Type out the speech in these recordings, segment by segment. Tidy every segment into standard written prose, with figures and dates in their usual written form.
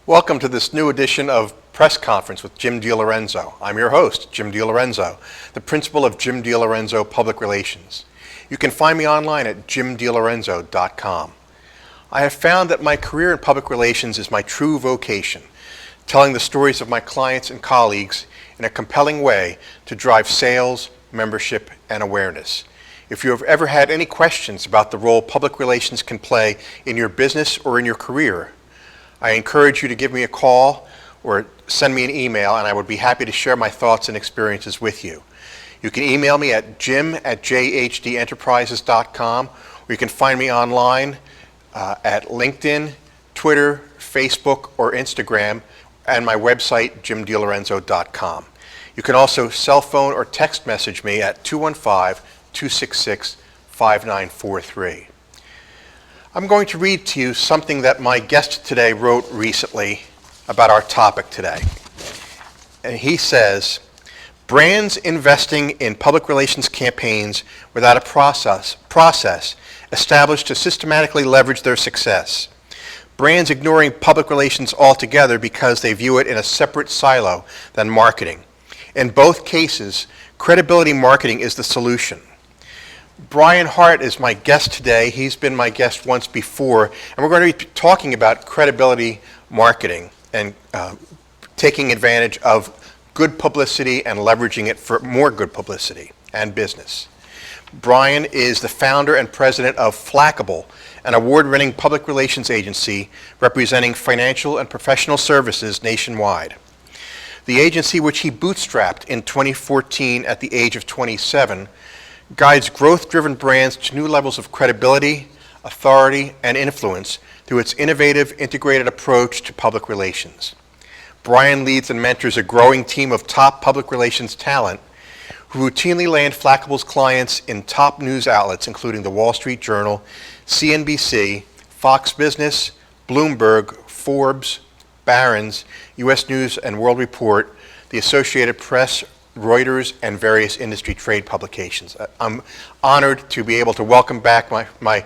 Welcome to this new edition of Press Conference with Jim DiLorenzo. I'm your host, Jim DiLorenzo, the principal of Jim DiLorenzo Public Relations. You can find me online at jimdilorenzo.com. I have found that my career in public relations is my true vocation, telling the stories of my clients and colleagues in a compelling way to drive sales, membership, and awareness. If you have ever had any questions about the role public relations can play in your business or in your career, I encourage you to give me a call or send me an email, and I would be happy to share my thoughts and experiences with you. You can email me at jim@jhdenterprises.com, or you can find me online at LinkedIn, Twitter, Facebook, or Instagram, and my website, jimdilorenzo.com. You can also cell phone or text message me at 215-266-5943. I'm going to read to you something that my guest today wrote recently about our topic today. And he says, brands investing in public relations campaigns without a process established to systematically leverage their success. Brands ignoring public relations altogether because they view it in a separate silo than marketing. In both cases, credibility marketing is the solution. Brian Hart is my guest today. He's been my guest once before, and we're going to be talking about credibility marketing and taking advantage of good publicity and leveraging it for more good publicity and business. Brian is the founder and president of Flackable, an award-winning public relations agency representing financial and professional services nationwide. The agency, which he bootstrapped in 2014 at the age of 27, guides growth-driven brands to new levels of credibility, authority, and influence through its innovative, integrated approach to public relations. Brian leads and mentors a growing team of top public relations talent who routinely land Flackable's clients in top news outlets, including the Wall Street Journal, CNBC, Fox Business, Bloomberg, Forbes, Barron's, U.S. News and World Report, the Associated Press, Reuters, and various industry trade publications. I'm honored to be able to welcome back my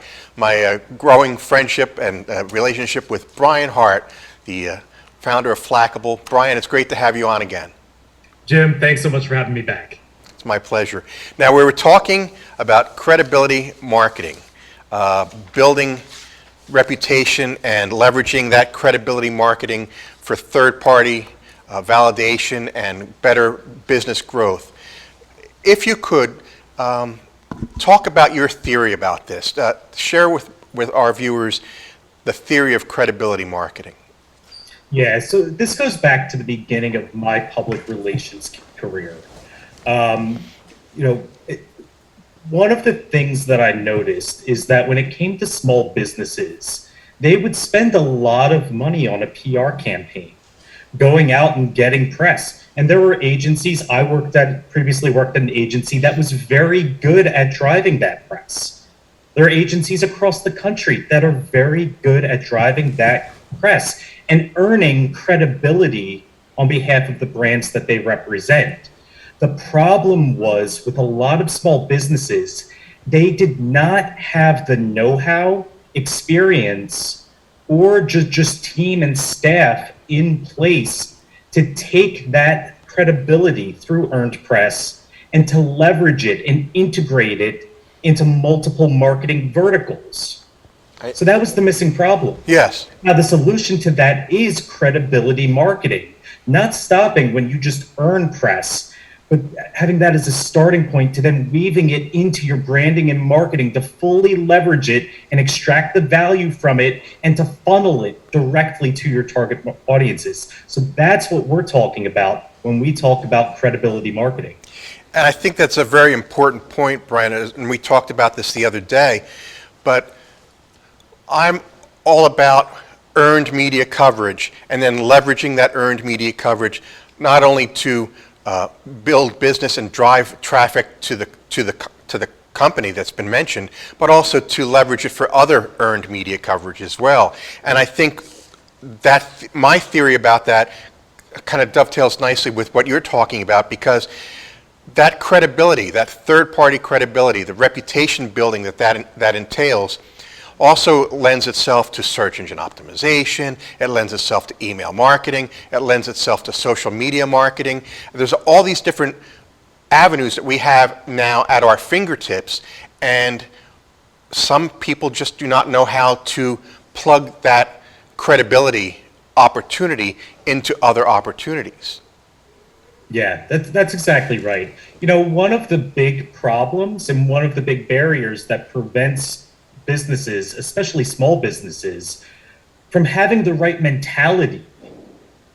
growing friendship and relationship with Brian Hart, the founder of Flackable. Brian, it's great to have you on again. Jim, thanks so much for having me back. It's my pleasure. Now, we were talking about credibility marketing, building reputation and leveraging that credibility marketing for third-party validation and better business growth. If you could talk about your theory about this, share with our viewers the theory of credibility marketing. Yeah, so this goes back to the beginning of my public relations career. One of the things that I noticed is that when it came to small businesses, they would spend a lot of money on a PR campaign, going out and getting press. And there were agencies, previously worked at an agency that was very good at driving that press. There are agencies across the country that are very good at driving that press and earning credibility on behalf of the brands that they represent. The problem was with a lot of small businesses, they did not have the know-how, experience, or just team and staff in place to take that credibility through earned press and to leverage it and integrate it into multiple marketing verticals. So that was the missing problem. Yes. Now the solution to that is credibility marketing, not stopping when you just earn press, but having that as a starting point to then weaving it into your branding and marketing to fully leverage it and extract the value from it and to funnel it directly to your target audiences. So that's what we're talking about when we talk about credibility marketing. And I think that's a very important point, Brian, and we talked about this the other day, but I'm all about earned media coverage and then leveraging that earned media coverage not only to build business and drive traffic to the company that's been mentioned, but also to leverage it for other earned media coverage as well. And I think that my theory about that kind of dovetails nicely with what you're talking about, because that credibility, that third-party credibility, the reputation building that entails, also lends itself to search engine optimization. It lends itself to email marketing. It lends itself to social media marketing. There's all these different avenues that we have now at our fingertips, and some people just do not know how to plug that credibility opportunity into other opportunities. Yeah, that's exactly right. You know, one of the big problems and one of the big barriers that prevents businesses, especially small businesses, from having the right mentality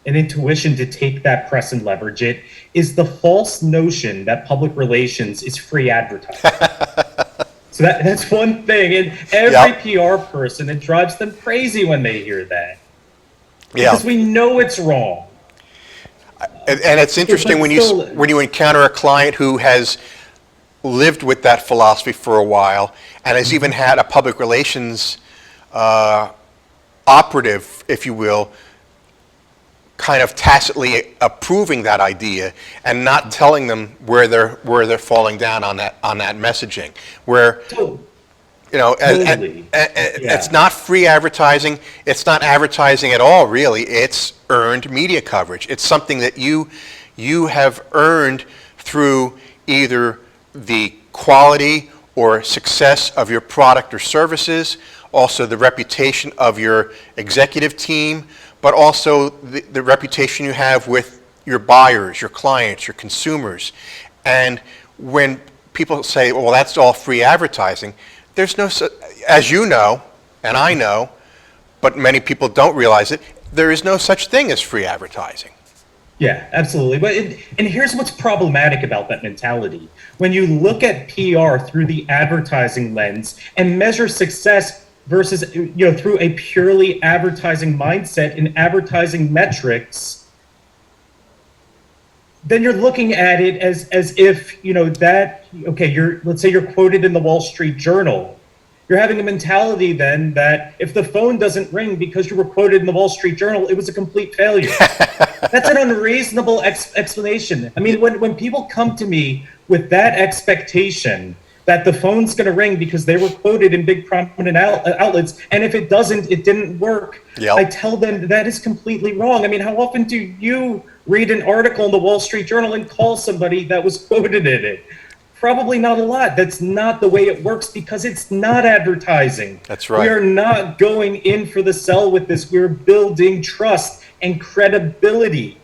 and intuition to take that press and leverage it is the false notion that public relations is free advertising. So that's one thing. And every Yep. PR person, it drives them crazy when they hear that. Yeah. Because we know it's wrong. And it's interesting when you encounter a client who has lived with that philosophy for a while and has even had a public relations operative, if you will, kind of tacitly approving that idea and not telling them where they're falling down on that messaging. Where you know, Totally. it's not free advertising. It's not advertising at all, really. It's earned media coverage. It's something that you have earned through either the quality or success of your product or services, also the reputation of your executive team, but also the reputation you have with your buyers, your clients, your consumers. And when people say, well, that's all free advertising, there's no, as you know, and I know, but many people don't realize it, there is no such thing as free advertising. Yeah, absolutely. But and here's what's problematic about that mentality. When you look at PR through the advertising lens and measure success versus, through a purely advertising mindset and advertising metrics, then you're looking at it as if, let's say you're quoted in the Wall Street Journal. You're having a mentality then that if the phone doesn't ring because you were quoted in the Wall Street Journal, it was a complete failure. That's an unreasonable explanation. I mean, when people come to me with that expectation that the phone's going to ring because they were quoted in big prominent outlets, and if it doesn't, it didn't work, Yep. I tell them that is completely wrong. I mean, how often do you read an article in the Wall Street Journal and call somebody that was quoted in it? Probably not a lot. That's not the way it works because it's not advertising. That's right. We are not going in for the sell with this. We're building trust and credibility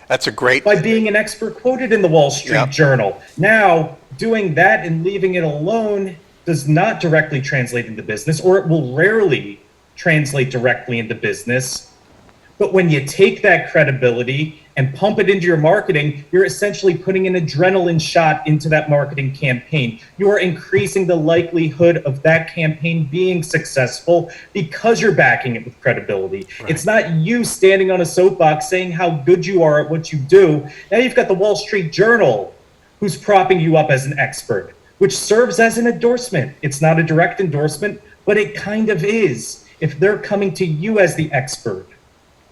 That's a great, by being an expert quoted in the Wall Street Yep. Journal. Now, doing that and leaving it alone does not directly translate into business, or it will rarely translate directly into business. But when you take that credibility and pump it into your marketing, you're essentially putting an adrenaline shot into that marketing campaign. You are increasing the likelihood of that campaign being successful because you're backing it with credibility. Right. It's not you standing on a soapbox saying how good you are at what you do. Now you've got the Wall Street Journal who's propping you up as an expert, which serves as an endorsement. It's not a direct endorsement, but it kind of is if they're coming to you as the expert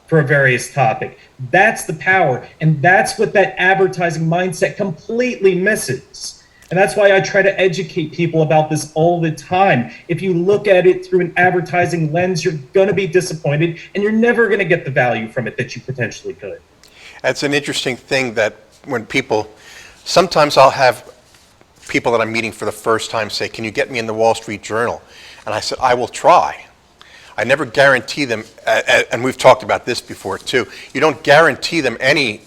for a various topic. That's the power, and that's what that advertising mindset completely misses. And that's why I try to educate people about this all the time. If you look at it through an advertising lens, you're going to be disappointed, and you're never going to get the value from it that you potentially could. That's an interesting thing that when people, sometimes I'll have people that I'm meeting for the first time say, can you get me in the Wall Street Journal? And I said, I will try. I never guarantee them, and we've talked about this before too, you don't guarantee them any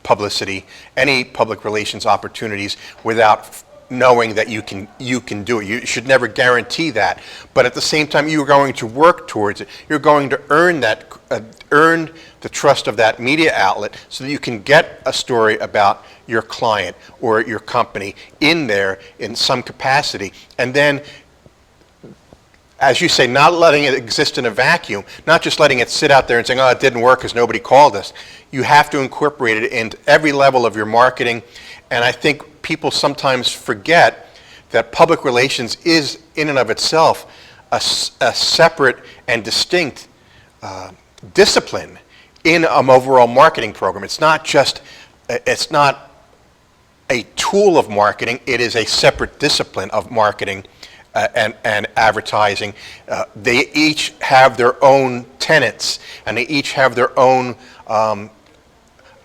publicity, any public relations opportunities without knowing that you can do it. You should never guarantee that. But at the same time, you're going to work towards it. You're going to earn the trust of that media outlet so that you can get a story about your client or your company in there in some capacity. And then, as you say, not letting it exist in a vacuum, not just letting it sit out there and saying, oh, it didn't work because nobody called us. You have to incorporate it into every level of your marketing. And I think people sometimes forget that public relations is, in and of itself, a separate and distinct discipline in an overall marketing program. It's not a tool of marketing, it is a separate discipline of marketing and advertising. They each have their own tenets, and they each have their own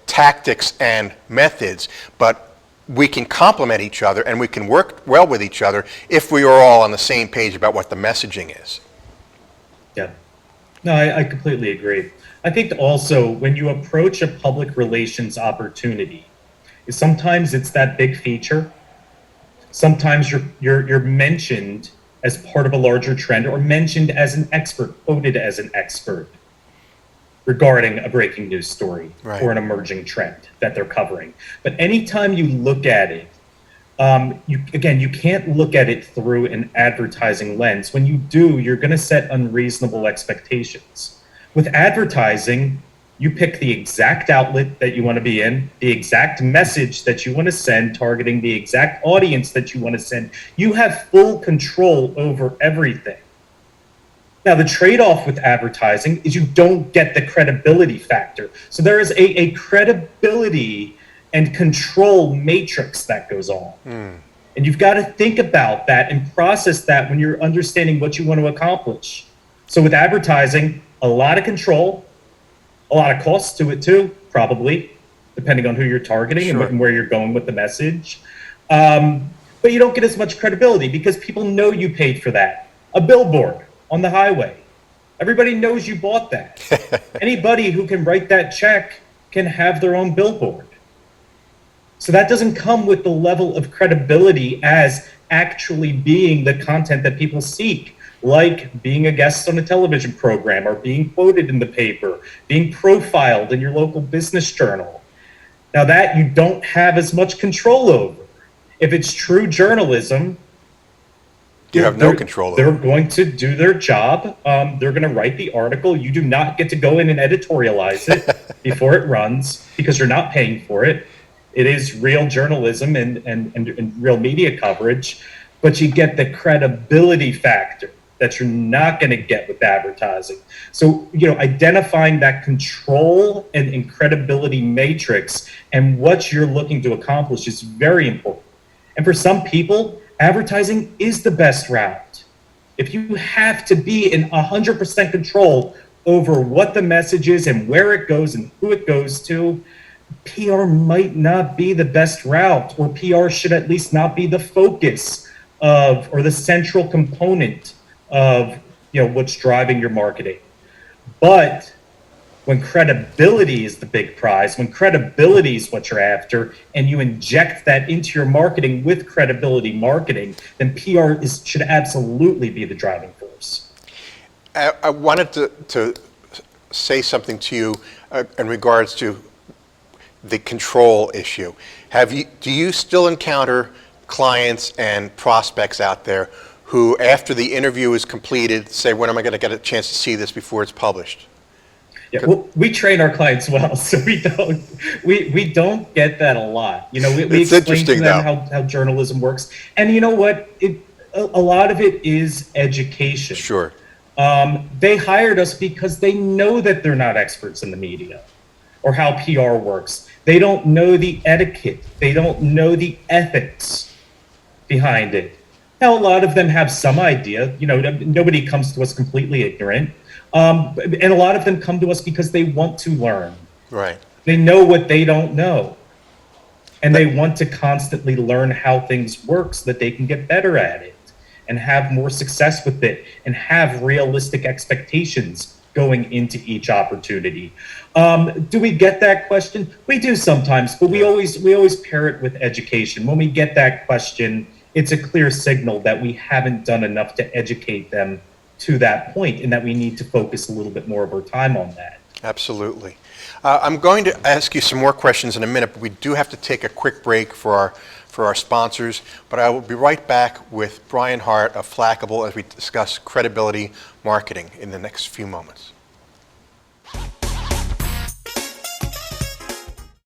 tactics and methods, but we can complement each other and we can work well with each other if we are all on the same page about what the messaging is. Yeah. No, I completely agree. I think also when you approach a public relations opportunity, sometimes it's that big feature. Sometimes you're mentioned as part of a larger trend or mentioned as an expert, quoted as an expert regarding a breaking news story Right. or an emerging trend that they're covering. But anytime you look at it, you can't look at it through an advertising lens. When you do, you're going to set unreasonable expectations. With advertising, you pick the exact outlet that you want to be in, the exact message that you want to send, targeting the exact audience that you want to send. You have full control over everything. Now, the trade-off with advertising is you don't get the credibility factor. So there is a credibility and control matrix that goes on. And you've got to think about that and process that when you're understanding what you want to accomplish. So with advertising, a lot of control, a lot of cost to it too, probably, depending on who you're targeting Sure. and where you're going with the message. But you don't get as much credibility because people know you paid for that. A billboard on the highway. Everybody knows you bought that. Anybody who can write that check can have their own billboard. So that doesn't come with the level of credibility as actually being the content that people seek, like being a guest on a television program or being quoted in the paper, being profiled in your local business journal. Now that you don't have as much control over. If it's true journalism, You have no control over they're it. going to do their job. They're going to write the article. You do not get to go in and editorialize it before it runs because you're not paying for it. It is real journalism and real media coverage, but you get the credibility factor that you're not going to get with advertising. So, identifying that control and credibility matrix and what you're looking to accomplish is very important. And for some people, advertising is the best route. If you have to be in 100% control over what the message is and where it goes and who it goes to, PR might not be the best route, or PR should at least not be the focus of or the central component of what's driving your marketing. But when credibility is the big prize, when credibility is what you're after, and you inject that into your marketing with credibility marketing, then PR should absolutely be the driving force. I wanted to say something to you in regards to the control issue. Do you still encounter clients and prospects out there who, after the interview is completed, say, when am I going to get a chance to see this before it's published? Yeah, well, we train our clients well, so we don't get that a lot. We It's explain interesting, to them though. how journalism works, and you know what? A lot of it is education. Sure. They hired us because they know that they're not experts in the media or how PR works. They don't know the etiquette. They don't know the ethics behind it. Now, a lot of them have some idea. Nobody comes to us completely ignorant. And a lot of them come to us because they want to learn. Right. They know what they don't know. And they want to constantly learn how things work so that they can get better at it and have more success with it and have realistic expectations going into each opportunity. Do we get that question? We do sometimes, but we always pair it with education. When we get that question, it's a clear signal that we haven't done enough to educate them to that point, and that we need to focus a little bit more of our time on that. Absolutely. I'm going to ask you some more questions in a minute, but we do have to take a quick break for our sponsors. But I will be right back with Brian Hart of Flackable as we discuss credibility marketing in the next few moments.